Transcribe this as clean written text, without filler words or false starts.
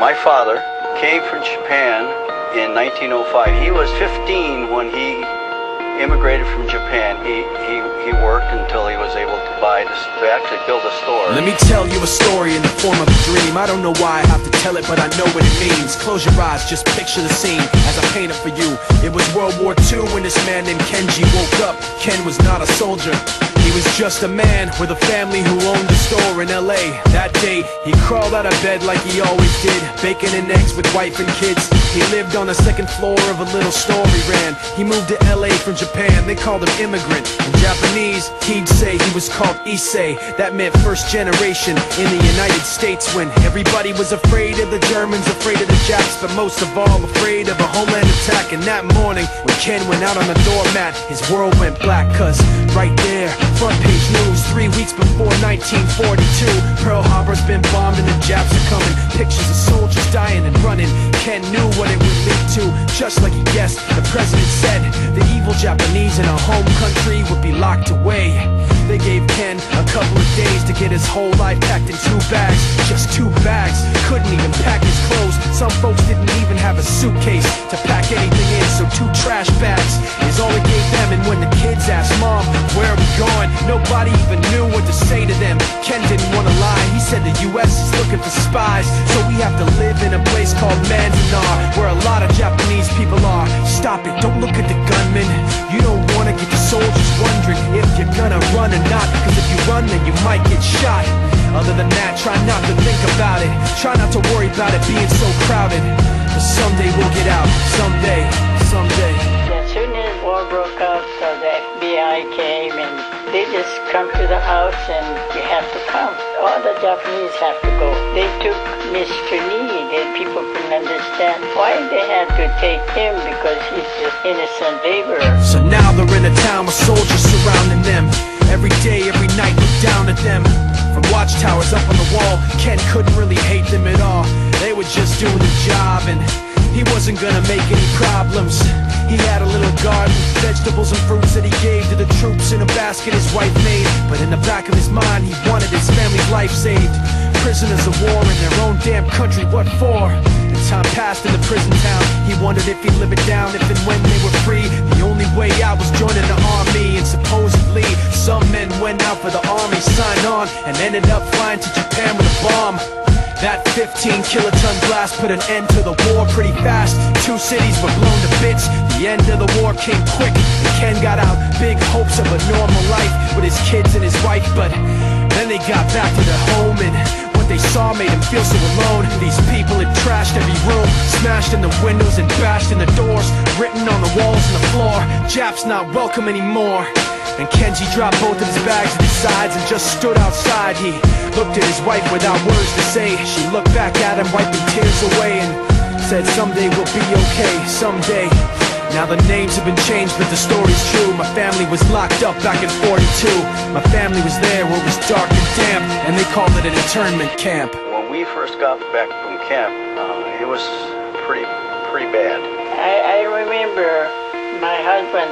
My father came from Japan in 1905. He was 15 when he immigrated from Japan. He worked until he was able to actually build a store. Let me tell you a story in the form of a dream. I don't know why I have to tell it, but I know what it means. Close your eyes, just picture the scene as I paint it for you. It was World War II when this man named Kenji woke up. Ken was not a soldier. He was just a man with a family who owned a store in LA. That day, he crawled out of bed like he always did, bacon and eggs with wife and kids. He lived on the second floor of a little store he ran. He moved to LA from Japan, they called him immigrant. In Japanese, he'd say he was called Issei. That meant first generation in the United States, when everybody was afraid of the Germans, afraid of the Japs, but most of all afraid of a homeland attack. And that morning, when Ken went out on the doormat, his world went black, cause right there, front page news, 3 weeks before 1942, Pearl Harbor's been bombed and the Japs are coming. Pictures of soldiers dying and running. Ken knew what it would lead to, just like he guessed. The president said the evil Japanese in our home country would be locked away. They gave Ken a couple of days to get his whole life packed in 2 bags. Just 2 bags, couldn't even pack his clothes. Some folks didn't even have a suitcase to pack anything in, so 2 trash bags is all he gave them. And when the kids asked Mom, where are we going, nobody even knew what to say to them. Ken didn't want to lie, he said the US is looking for spies, so we have to live in a place called Manzanar, where a lot of Japanese people are. Stop it, don't look at the gunman. You don't want to get the soldiers wondering if you're gonna run or not, cause if you run then you might get shot. Other than that, try not to think about it. Try not to worry about it being so crowded, cause someday we'll get out. Someday, someday. As soon as war broke out, the FBI came and they just come to the house and you have to come. All the Japanese have to go. They took Mr. Lee, and people couldn't understand why they had to take him, because he's just innocent laborer. So now they're in a town with soldiers surrounding them. Every day, every night, look down at them. From watchtowers up on the wall, Ken couldn't really hate them at all. They were just doing the job, and he wasn't gonna make any problems. He had a little garden, vegetables and fruits that he gave to the troops in a basket his wife made. But in the back of his mind, he wanted his family's life saved. Prisoners of war in their own damn country, what for? As time passed in the prison town, he wondered if he'd live it down if and when they were free. The only way out was joining the army, and supposedly some men went out for the army, signed on, and ended up flying to Japan with a bomb. That 15-kiloton blast put an end to the war pretty fast. 2 cities were blown to bits. The end of the war came quick, and Ken got out big hopes of a normal life with his kids and his wife. But then they got back to their home, and what they saw made him feel so alone. These people had trashed every room, smashed in the windows and bashed in the doors, written on the walls and the floor, Japs not welcome anymore. And Kenji dropped both of his bags at his sides and just stood outside. He looked at his wife without words to say. She looked back at him, wiping tears away, and said, someday we'll be okay, someday. Now the names have been changed, but the story's true. My family was locked up back in '42. My family was there where it was dark and damp, and they called it an internment camp. When we first got back from camp, it was pretty bad. I remember my husband